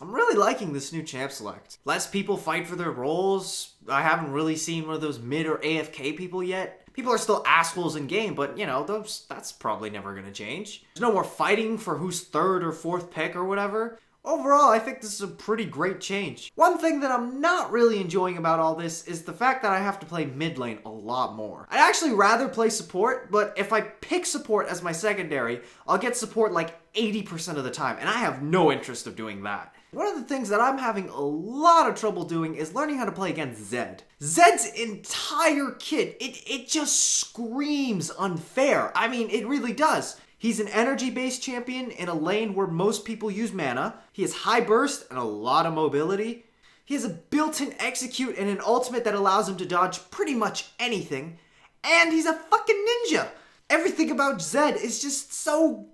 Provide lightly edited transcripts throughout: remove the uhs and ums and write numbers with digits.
I'm really liking this new champ select. Less people fight for their roles. I haven't really seen one of those mid or AFK people yet. People are still assholes in game, but you know, that's probably never gonna change. There's no more fighting for who's third or fourth pick or whatever. Overall, I think this is a pretty great change. One thing that I'm not really enjoying about all this is the fact that I have to play mid lane a lot more. I'd actually rather play support, but if I pick support as my secondary, I'll get support like 80% of the time, and I have no interest of doing that. One of the things that I'm having a lot of trouble doing is learning how to play against Zed. Zed's entire kit, it just screams unfair. I mean, it really does. He's an energy-based champion in a lane where most people use mana. He has high burst and a lot of mobility. He has a built-in execute and an ultimate that allows him to dodge pretty much anything. And he's a fucking ninja. Everything about Zed is just so...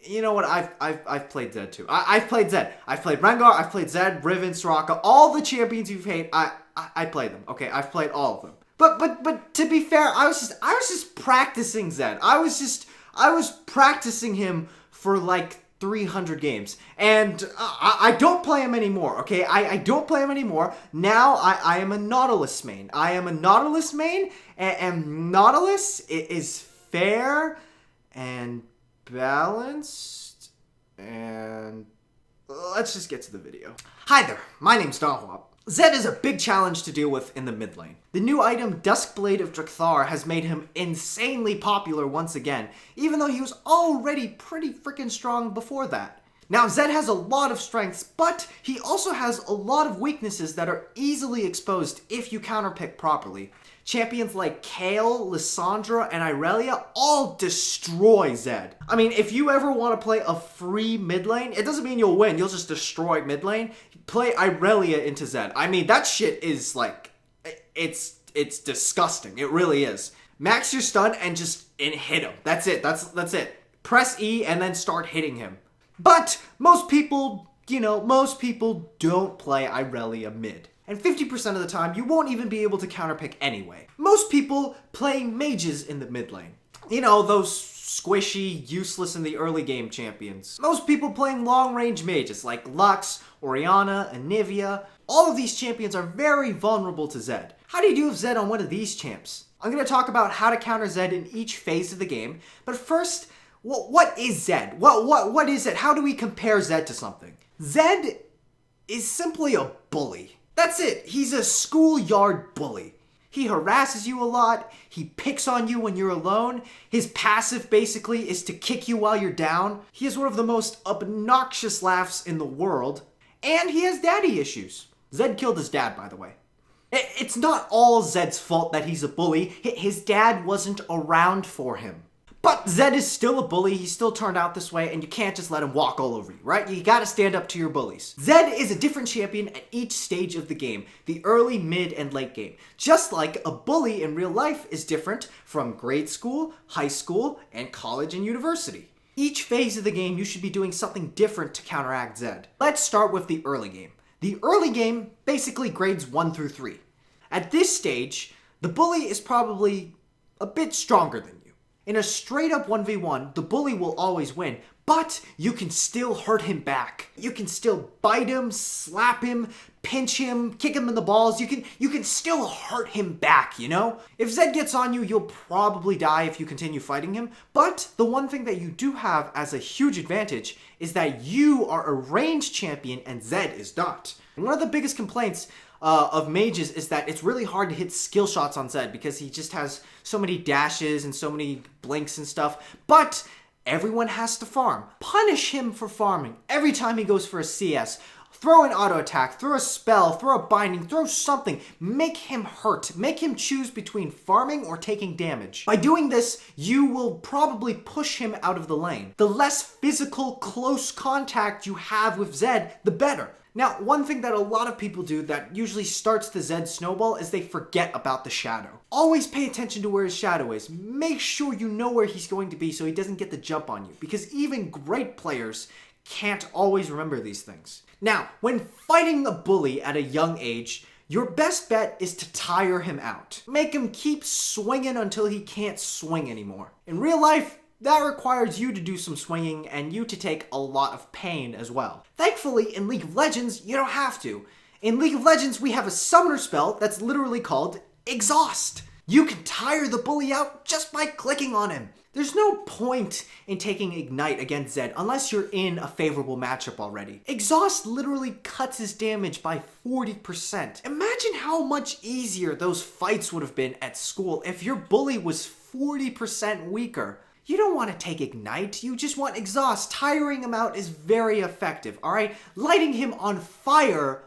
You know what? I've played Zed too. I've played Zed. I've played Rengar. I've played Zed, Riven, Soraka. All the champions you've hated, I played them. Okay, I've played all of them. But to be fair, I was just practicing Zed. I was practicing him for like 300 games, and I don't play him anymore. Okay, I don't play him anymore. Now I am a Nautilus main. I am a Nautilus main, and Nautilus is fair and balanced, and let's just get to the video. Hi there, my name's Dahwap. Zed is a big challenge to deal with in the mid lane. The new item Duskblade of Drakthar has made him insanely popular once again, even though he was already pretty freaking strong before that. Now, Zed has a lot of strengths, but he also has a lot of weaknesses that are easily exposed if you counterpick properly. Champions like Kayle, Lissandra, and Irelia all destroy Zed. I mean, if you ever want to play a free mid lane, it doesn't mean you'll win, you'll just destroy mid lane. Play Irelia into Zed. I mean, that shit is like, it's disgusting. It really is. Max your stun and hit him. That's it. That's it. Press E and then start hitting him. But most people, most people don't play Irelia mid. And 50% of the time, you won't even be able to counterpick anyway. Most people play mages in the mid lane. You know, those squishy, useless in the early game champions. Most people playing long-range mages like Lux, Orianna, Anivia. All of these champions are very vulnerable to Zed. How do you deal with Zed on one of these champs? I'm going to talk about how to counter Zed in each phase of the game, but first, what is Zed? What is it? How do we compare Zed to something? Zed is simply a bully. That's it. He's a schoolyard bully. He harasses you a lot. He picks on you when you're alone. His passive basically is to kick you while you're down. He has one of the most obnoxious laughs in the world. And he has daddy issues. Zed killed his dad, by the way. It's not all Zed's fault that he's a bully. His dad wasn't around for him. But Zed is still a bully, he still turned out this way, and you can't just let him walk all over you, right? You gotta stand up to your bullies. Zed is a different champion at each stage of the game, the early, mid, and late game. Just like a bully in real life is different from grade school, high school, and college and university. Each phase of the game, you should be doing something different to counteract Zed. Let's start with the early game. The early game, basically grades 1 through 3. At this stage, the bully is probably a bit stronger than you. In a straight-up 1v1, the bully will always win, but you can still hurt him back. You can still bite him, slap him, pinch him, kick him in the balls. You can still hurt him back, you know? If Zed gets on you, you'll probably die if you continue fighting him, but the one thing that you do have as a huge advantage is that you are a ranged champion and Zed is not. And one of the biggest complaints of mages is that it's really hard to hit skill shots on Zed because he just has so many dashes and so many blinks and stuff. But everyone has to farm. Punish him for farming every time he goes for a CS. Throw an auto attack, throw a spell, throw a binding, throw something. Make him hurt. Make him choose between farming or taking damage. By doing this, you will probably push him out of the lane. The less physical, close contact you have with Zed, the better. Now, one thing that a lot of people do that usually starts the Zed snowball is they forget about the shadow. Always pay attention to where his shadow is. Make sure you know where he's going to be so he doesn't get the jump on you, because even great players can't always remember these things. Now, when fighting a bully at a young age, your best bet is to tire him out. Make him keep swinging until he can't swing anymore. In real life, that requires you to do some swinging and you to take a lot of pain as well. Thankfully, in League of Legends, you don't have to. In League of Legends, we have a summoner spell that's literally called Exhaust. You can tire the bully out just by clicking on him. There's no point in taking Ignite against Zed unless you're in a favorable matchup already. Exhaust literally cuts his damage by 40%. Imagine how much easier those fights would have been at school if your bully was 40% weaker. You don't want to take Ignite, you just want Exhaust. Tiring him out is very effective, alright? Lighting him on fire...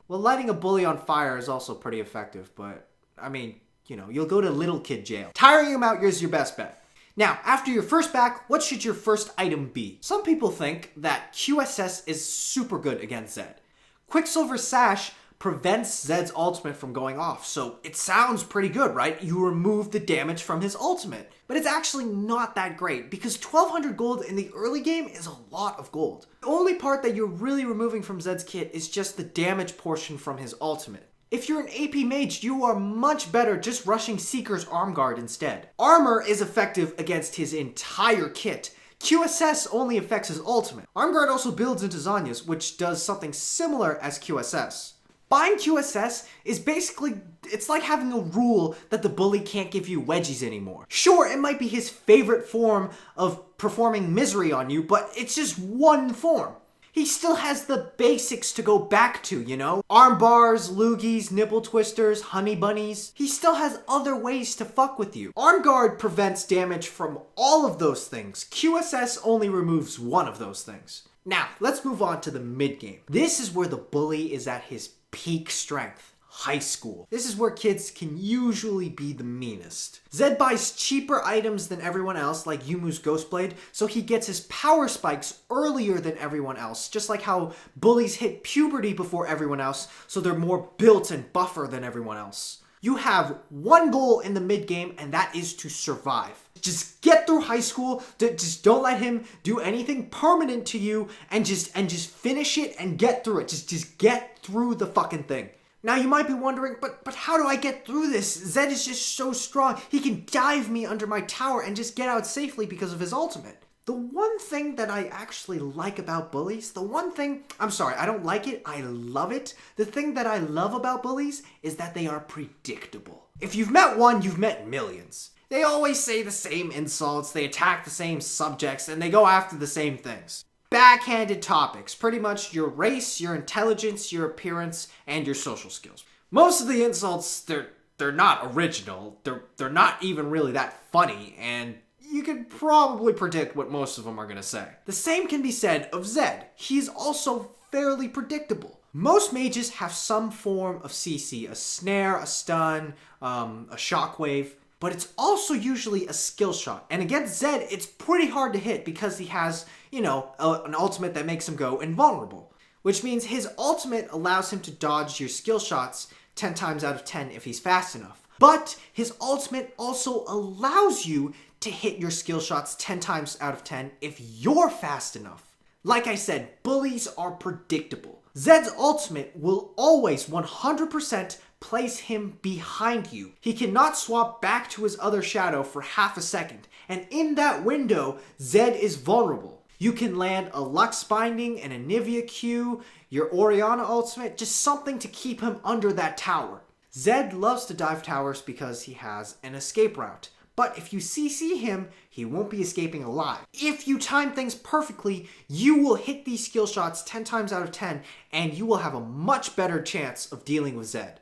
Well, lighting a bully on fire is also pretty effective, but, I mean, you know, you'll go to little kid jail. Tiring him out is your best bet. Now, after your first back, what should your first item be? Some people think that QSS is super good against Zed. Quicksilver Sash prevents Zed's ultimate from going off, so it sounds pretty good, right? You remove the damage from his ultimate. But it's actually not that great, because 1200 gold in the early game is a lot of gold. The only part that you're really removing from Zed's kit is just the damage portion from his ultimate. If you're an AP mage, you are much better just rushing Seeker's Arm Guard instead. Armor is effective against his entire kit. QSS only affects his ultimate. Arm Guard also builds into Zhonya's, which does something similar as QSS. Buying QSS is basically, it's like having a rule that the bully can't give you wedgies anymore. Sure, it might be his favorite form of performing misery on you, but it's just one form. He still has the basics to go back to, you know? Arm bars, loogies, nipple twisters, honey bunnies. He still has other ways to fuck with you. Arm Guard prevents damage from all of those things. QSS only removes one of those things. Now, let's move on to the mid game. This is where the bully is at his peak strength. High school. This is where kids can usually be the meanest. Zed buys cheaper items than everyone else, like Yumu's Ghostblade, so he gets his power spikes earlier than everyone else, just like how bullies hit puberty before everyone else, so they're more built and buffer than everyone else. You have one goal in the mid game, and that is to survive. Just get through high school, just don't let him do anything permanent to you, and just finish it and get through it. Just get through the fucking thing. Now you might be wondering, but how do I get through this? Zed is just so strong. He can dive me under my tower and just get out safely because of his ultimate. The one thing that I actually like about bullies, I don't like it, I love it. The thing that I love about bullies is that they are predictable. If you've met one, you've met millions. They always say the same insults, they attack the same subjects, and they go after the same things. Backhanded topics, pretty much your race, your intelligence, your appearance, and your social skills. Most of the insults, they're not original, they're not even really that funny, and you can probably predict what most of them are gonna say. The same can be said of Zed. He's also fairly predictable. Most mages have some form of CC, a snare, a stun, a shockwave, but it's also usually a skill shot. And against Zed, it's pretty hard to hit because he has, you know, an ultimate that makes him go invulnerable. Which means his ultimate allows him to dodge your skill shots 10 times out of 10 if he's fast enough. But his ultimate also allows you to hit your skill shots 10 times out of 10 if you're fast enough. Like I said, bullies are predictable. Zed's ultimate will always 100% place him behind you. He cannot swap back to his other shadow for half a second, and in that window, Zed is vulnerable. You can land a Lux Binding and a Nivea Q, your Orianna ultimate, just something to keep him under that tower. Zed loves to dive towers because he has an escape route. But if you CC him, he won't be escaping alive. If you time things perfectly, you will hit these skill shots 10 times out of 10, and you will have a much better chance of dealing with Zed.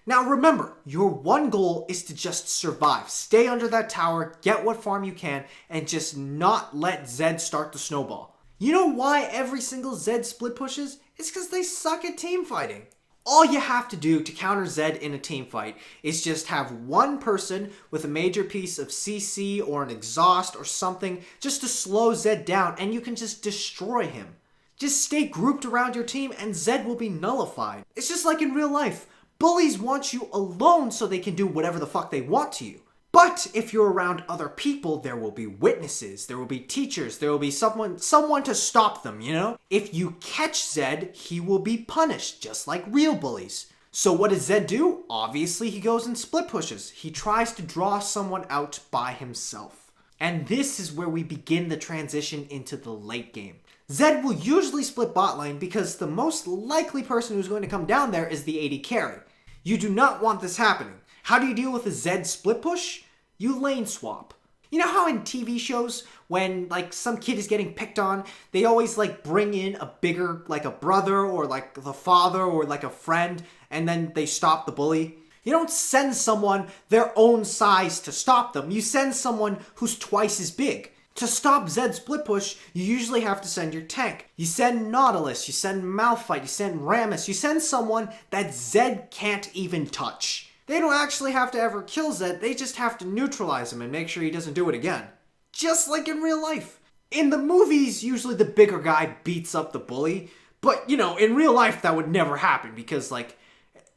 Now remember, your one goal is to just survive. Stay under that tower, get what farm you can, and just not let Zed start the snowball. You know why every single Zed split pushes? It's because they suck at team fighting. All you have to do to counter Zed in a team fight is just have one person with a major piece of CC or an exhaust or something just to slow Zed down, and you can just destroy him. Just stay grouped around your team and Zed will be nullified. It's just like in real life. Bullies want you alone so they can do whatever the fuck they want to you. But if you're around other people, there will be witnesses, there will be teachers, there will be someone to stop them, you know? If you catch Zed, he will be punished, just like real bullies. So what does Zed do? Obviously he goes and split pushes. He tries to draw someone out by himself. And this is where we begin the transition into the late game. Zed will usually split bot lane because the most likely person who's going to come down there is the AD carry. You do not want this happening. How do you deal with a Zed split push? You lane swap. You know how in TV shows, when like some kid is getting picked on, they always like bring in a bigger, like a brother or like the father or like a friend, and then they stop the bully? You don't send someone their own size to stop them. You send someone who's twice as big. To stop Zed's split push, you usually have to send your tank. You send Nautilus, you send Malphite, you send Rammus, you send someone that Zed can't even touch. They don't actually have to ever kill Zed, they just have to neutralize him and make sure he doesn't do it again. Just like in real life. In the movies, usually the bigger guy beats up the bully, but you know, in real life that would never happen because like,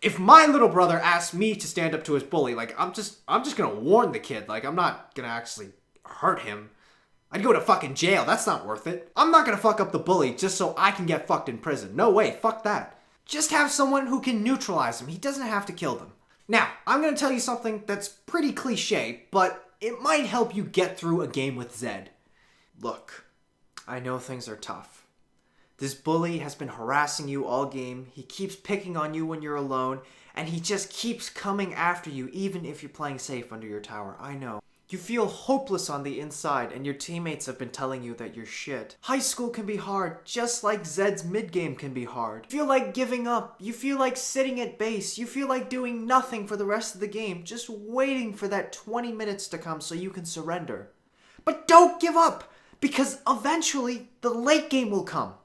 if my little brother asked me to stand up to his bully, like I'm just gonna warn the kid, like I'm not gonna actually hurt him. I'd go to fucking jail, that's not worth it. I'm not gonna fuck up the bully just so I can get fucked in prison. No way, fuck that. Just have someone who can neutralize him, he doesn't have to kill them. Now, I'm gonna tell you something that's pretty cliche, but it might help you get through a game with Zed. Look, I know things are tough. This bully has been harassing you all game, he keeps picking on you when you're alone, and he just keeps coming after you even if you're playing safe under your tower, I know. You feel hopeless on the inside, and your teammates have been telling you that you're shit. High school can be hard, just like Zed's mid-game can be hard. You feel like giving up, you feel like sitting at base, you feel like doing nothing for the rest of the game, just waiting for that 20 minutes to come so you can surrender. But don't give up, because eventually the late game will come.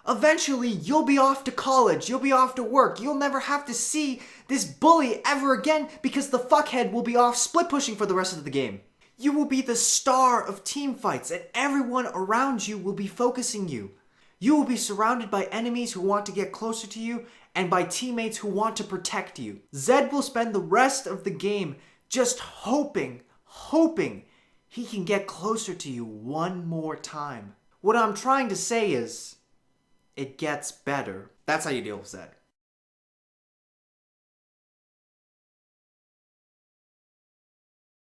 Eventually, you'll be off to college, you'll be off to work, you'll never have to see this bully ever again because the fuckhead will be off split pushing for the rest of the game. You will be the star of team fights and everyone around you will be focusing you. You will be surrounded by enemies who want to get closer to you and by teammates who want to protect you. Zed will spend the rest of the game just hoping he can get closer to you one more time. What I'm trying to say is, it gets better. That's how you deal with Zed.